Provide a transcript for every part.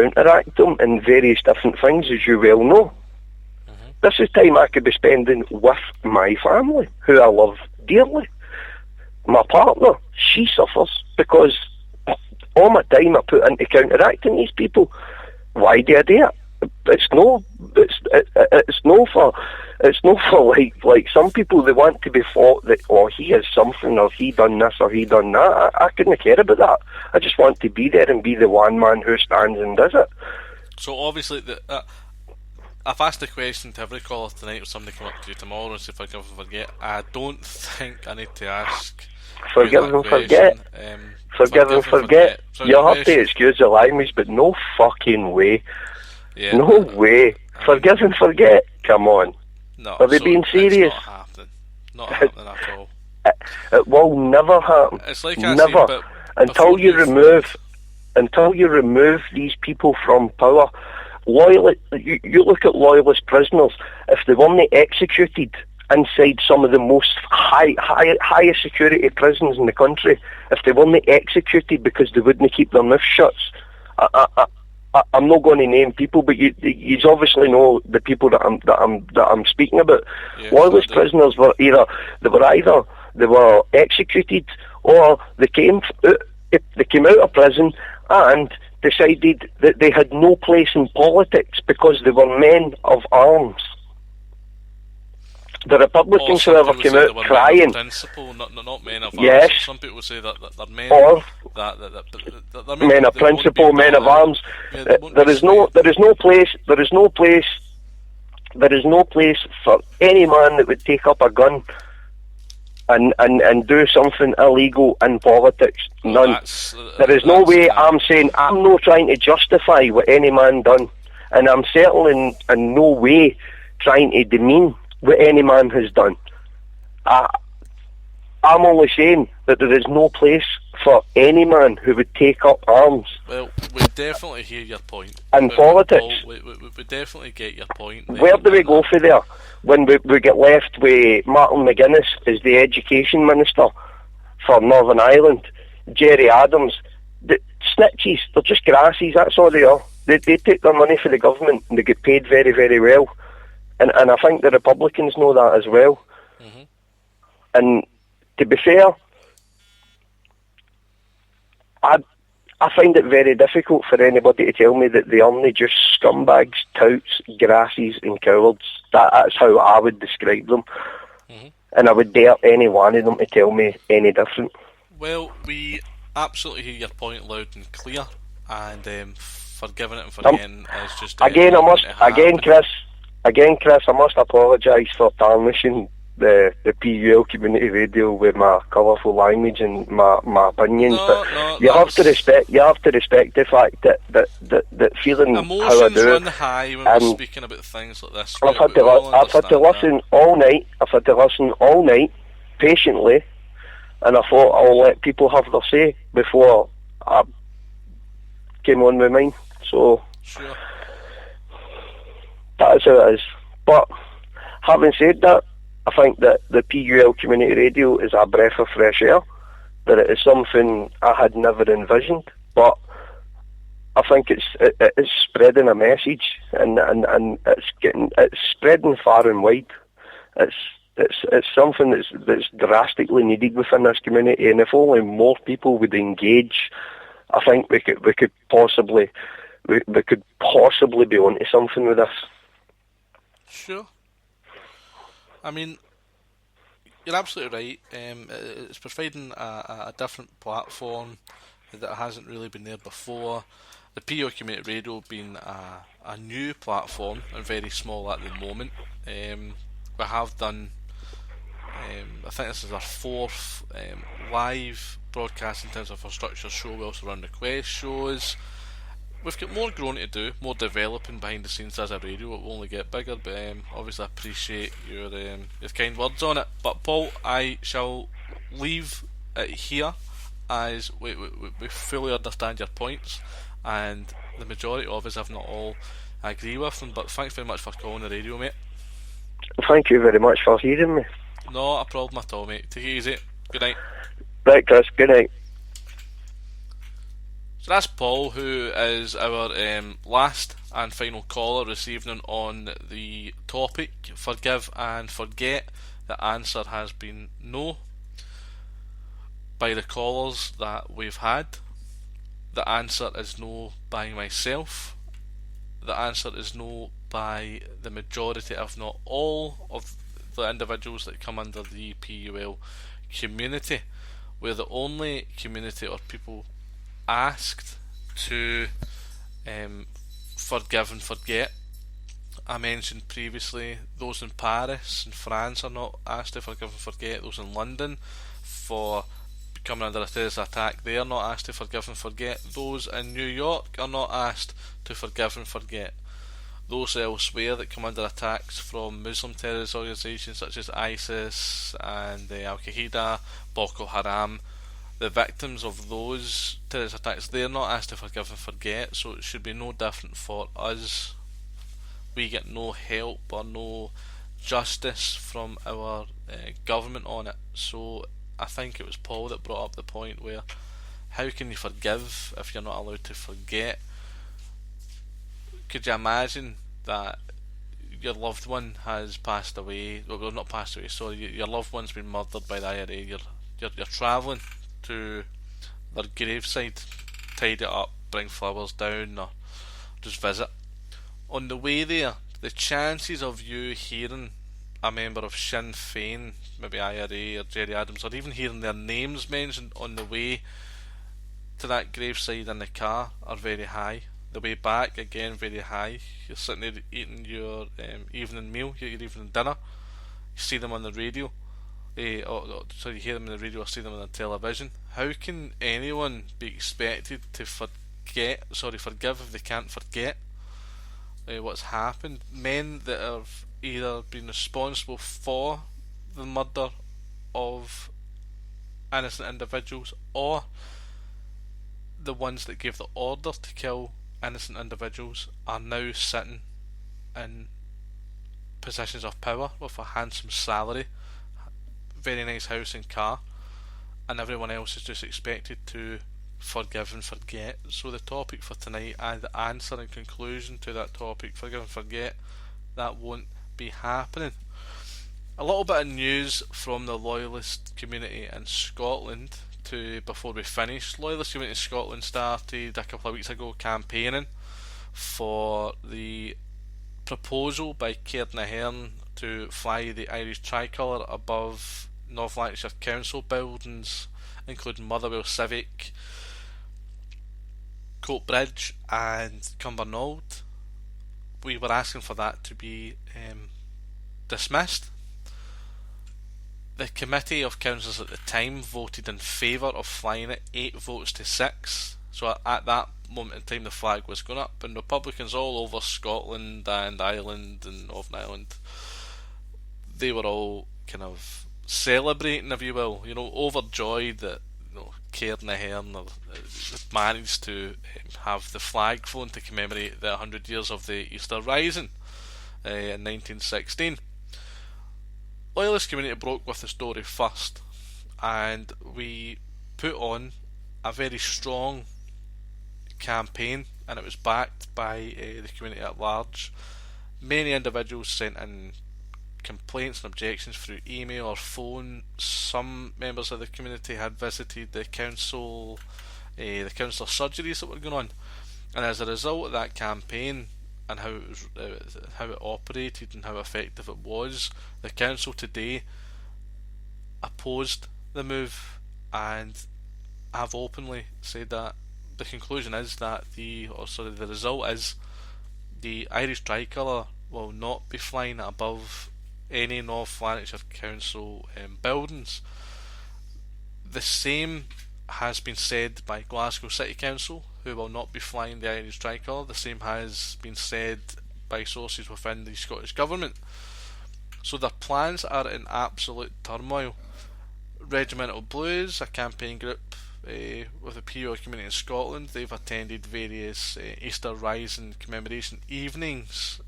counteract them in various different things, as you well know. This is time I could be spending with my family, who I love dearly. My partner, she suffers because all my time I put into counteracting these people. Why do I do it? It's no for like some people. They want to be thought that, oh, he is something, or he done this, or he done that. I couldn't care about that. I just want to be there and be the one man who stands and does it. So obviously, I've asked the question to every caller tonight. If somebody come up to you tomorrow and say forgive and forget, I don't think I need to ask. Forgive and forget. Forgive and forget. You have to excuse the language, but no fucking way. Yeah, no way. Forgive and forget. Come on. No, are they being serious? It's not happening at all. It will never happen. It's like I never. Say, until you remove these people from power. You look at loyalist prisoners. If they weren't executed inside some of the most highest security prisons in the country, if they weren't executed because they wouldn't keep their mouth shut, I'm not going to name people, but you obviously know the people that I'm speaking about. Yeah, loyalist prisoners were either executed, or they came out of prison and decided that they had no place in politics because they were men of arms. The Republicans, however, came out crying. Men of principle, not men of yes. Arms. Some people say that they're men. Or that men of principle, men of arms. Yeah, there is no place for any man that would take up a gun and do something illegal in politics. None. There is no way. I'm saying I'm not trying to justify what any man done, and I'm certainly in no way trying to demean what any man has done. I'm only saying that there is no place for any man who would take up arms. Well, we definitely hear your point. In politics. We definitely get your point. Where do we go for there? When we get left with Martin McGuinness as the education minister for Northern Ireland, Jerry Adams, the snitches, they're just grassies, that's all they are. They take their money for the government and they get paid very, very well. And I think the Republicans know that as well. Mm-hmm. And to be fair, I find it very difficult for anybody to tell me that they aren't just scumbags, touts, grassies and cowards. That's how I would describe them. Mm-hmm. And I would dare any one of them to tell me any different. Well, we absolutely hear your point loud and clear, and forgiving it and forgetting is just... Again, Chris, I must apologise for tarnishing the PUL community radio with my colourful language and my opinions, but you have to respect the fact that feeling emotions how I do run high when we're speaking about things like this. I've had to listen all night patiently, and I thought I'll let people have their say before I came on with mine. So sure. That is how it is. But having said that, I think that the PUL community radio is a breath of fresh air. That it is something I had never envisioned, but I think it's spreading a message, and it's spreading far and wide. It's something that's drastically needed within this community, and if only more people would engage, I think we could possibly be onto something with this. Sure. I mean, you're absolutely right. It's providing a different platform that hasn't really been there before. The PO Community Radio being a new platform and very small at the moment. We have done, I think this is our fourth live broadcast in terms of our structured show. We also run request shows. We've got more growing to do, more developing behind the scenes as a radio. It will only get bigger, but obviously I appreciate your kind words on it. But Paul, I shall leave it here, as we fully understand your points, and the majority of us, if not all, agree with them. But thanks very much for calling the radio, mate. Thank you very much for hearing me. Not a problem at all, mate. Take it easy. Good night. Right, Chris. Good night. So that's Paul, who is our last and final caller this evening on the topic Forgive and Forget. The answer has been no by the callers that we've had. The answer is no by myself. The answer is no by the majority, if not all, of the individuals that come under the PUL community. We're the only community or people asked to forgive and forget. I mentioned previously those in Paris and France are not asked to forgive and forget. Those in London for coming under a terrorist attack, they are not asked to forgive and forget. Those in New York are not asked to forgive and forget. Those elsewhere that come under attacks from Muslim terrorist organisations such as ISIS and Al Qaeda, Boko Haram, the victims of those terrorist attacks, they're not asked to forgive and forget, so it should be no different for us. We get no help or no justice from our government on it. So I think it was Paul that brought up the point where how can you forgive if you're not allowed to forget? Could you imagine that your loved one has passed away, well not passed away, sorry, your loved one's been murdered by the IRA, you're travelling to their graveside, tidy it up, bring flowers down or just visit. On the way there, the chances of you hearing a member of Sinn Féin, maybe IRA or Jerry Adams, or even hearing their names mentioned on the way to that graveside in the car are very high. The way back, again, very high. You're sitting there eating your evening meal, your evening dinner. You see them on the radio. So you hear them on the radio or see them on the television. How can anyone be expected to forgive if they can't forget what's happened? Men that have either been responsible for the murder of innocent individuals or the ones that gave the order to kill innocent individuals are now sitting in positions of power with a handsome salary, very nice house and car, and everyone else is just expected to forgive and forget. So the topic for tonight and the answer and conclusion to that topic, forgive and forget, that won't be happening. A little bit of news from the Loyalist community in Scotland before we finish. Loyalist community in Scotland started a couple of weeks ago campaigning for the proposal by Cairn Ahern to fly the Irish tricolour above North Lanarkshire Council buildings, including Motherwell Civic, Coatbridge and Cumbernauld. We were asking for that to be dismissed. The committee of councillors at the time voted in favour of flying it, 8 votes to 6. So at that moment in time the flag was going up, and Republicans all over Scotland and Ireland and Northern Ireland, they were all kind of celebrating, if you will, overjoyed that Cairn Ahern managed to have the flag flown to commemorate the 100 years of the Easter Rising in 1916. Loyalist community broke with the story first, and we put on a very strong campaign, and it was backed by the community at large. Many individuals sent in complaints and objections through email or phone. Some members of the community had visited the council, the councillor surgeries that were going on, and as a result of that campaign and how it operated and how effective it was, the council today opposed the move and have openly said that the conclusion is that the result is the Irish tricolour will not be flying above any North Lanarkshire Council buildings. The same has been said by Glasgow City Council, who will not be flying the Irish tricolour. The same has been said by sources within the Scottish Government. So their plans are in absolute turmoil. Regimental Blues, a campaign group with the PO community in Scotland, they've attended various Easter Rising commemoration evenings,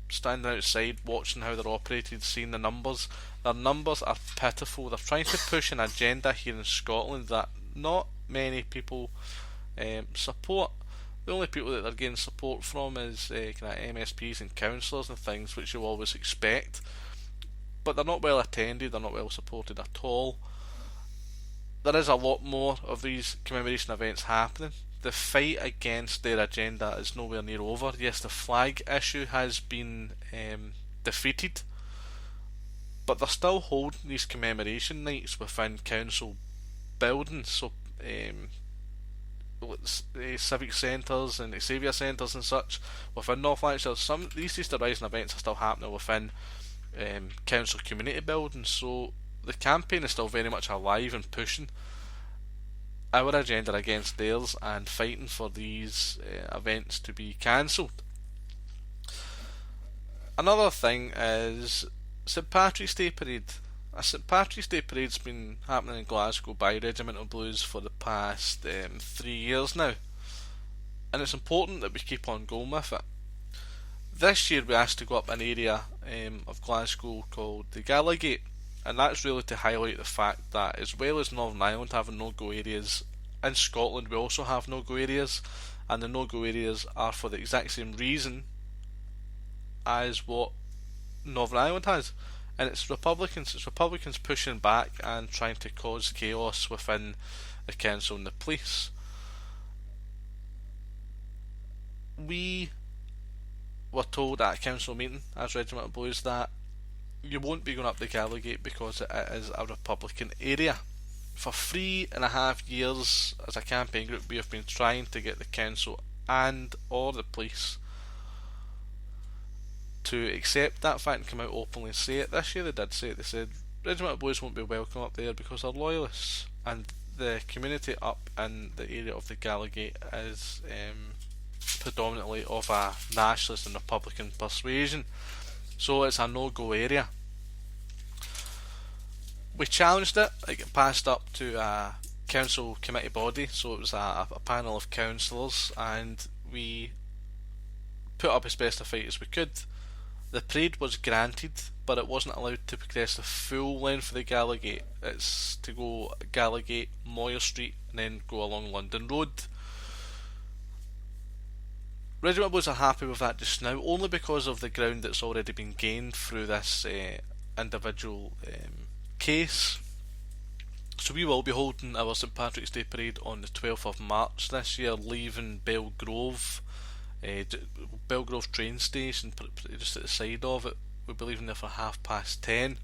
standing outside watching how they're operated, seeing the numbers. Their numbers are pitiful. They're trying to push an agenda here in Scotland that not many people Support. The only people that they're getting support from is kind of MSPs and councillors and things, which you always expect. But they're not well attended, they're not well supported at all. There is a lot more of these commemoration events happening. The fight against their agenda is nowhere near over. Yes, the flag issue has been defeated, but they're still holding these commemoration nights within council buildings. So civic centres and Xavier centres and such within North Lanarkshire. Some these Easter Rising events are still happening within council community buildings, so the campaign is still very much alive and pushing our agenda against theirs and fighting for these events to be cancelled. Another thing is St Patrick's Day Parade. A St Patrick's Day Parade's been happening in Glasgow by Regimental Blues for the past 3 years now, and it's important that we keep on going with it. This year we asked to go up an area of Glasgow called the Gallagate, and that's really to highlight the fact that as well as Northern Ireland having no-go areas, in Scotland we also have no-go areas, and the no-go areas are for the exact same reason as what Northern Ireland has, and it's Republicans pushing back and trying to cause chaos within the council and the police. We were told at a council meeting as Regimental Blues that you won't be going up the Gallagate because it is a Republican area. For 3.5 years as a campaign group we have been trying to get the council and or the police to accept that fact and come out openly and say it. This year they did say it. They said Regimental Blues won't be welcome up there because they're loyalists, and the community up in the area of the Gallagate is predominantly of a nationalist and Republican persuasion, so it's a no-go area. We challenged it. It got passed up to a council committee body, so it was a panel of councillors, and we put up as best a fight as we could. The parade was granted, but it wasn't allowed to progress the full length of the Gallagate. It's to go Gallagate, Moyer Street, and then go along London Road. Regimental Blues are happy with that just now, only because of the ground that's already been gained through this individual case. So we will be holding our St Patrick's Day Parade on the 12th of March this year, leaving Belgrove train station just at the side of it. We'll be leaving there for 10:30.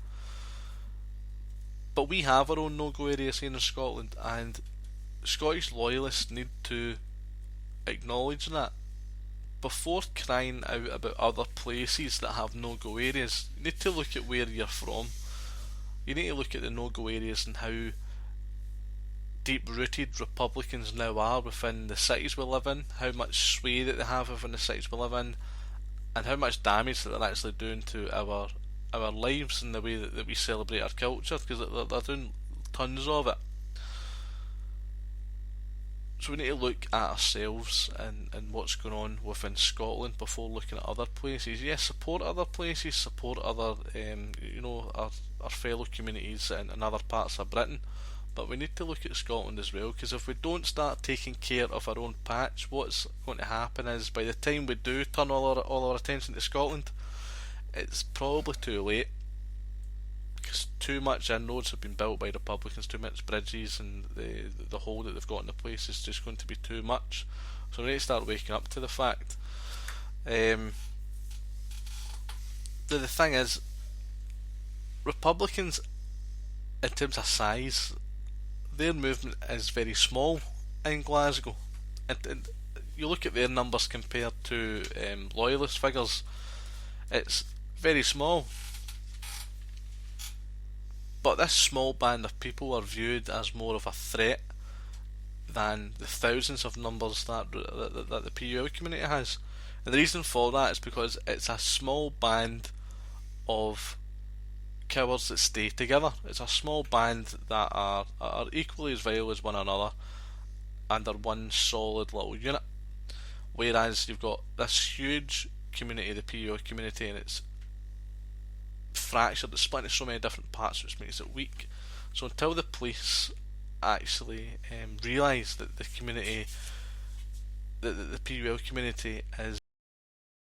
But we have our own no-go areas here in Scotland, and Scottish Loyalists need to acknowledge that. Before crying out about other places that have no-go areas, you need to look at where you're from. You need to look at the no-go areas and how deep-rooted Republicans now are within the cities we live in, how much sway that they have within the cities we live in, and how much damage that they're actually doing to our lives and the way that we celebrate our culture, because they're doing tons of it. So we need to look at ourselves and what's going on within Scotland before looking at other places. Yes, support other places, support other our fellow communities in other parts of Britain, but we need to look at Scotland as well, because if we don't start taking care of our own patch, what's going to happen is by the time we do turn all our attention to Scotland, it's probably too late, because too much inroads have been built by Republicans, too much bridges, and the hole that they've got in the place is just going to be too much. So we need to start waking up to the fact. The thing is, Republicans, in terms of size, their movement is very small in Glasgow, and you look at their numbers compared to Loyalist figures, it's very small. But this small band of people are viewed as more of a threat than the thousands of numbers that the PUL community has. And the reason for that is because it's a small band of cowards that stay together. It's a small band that are equally as vile as one another and are one solid little unit. Whereas you've got this huge community, the PUL community, and it's fractured, it's split into so many different parts, which makes it weak. So until the police actually realise that the community the PUL community is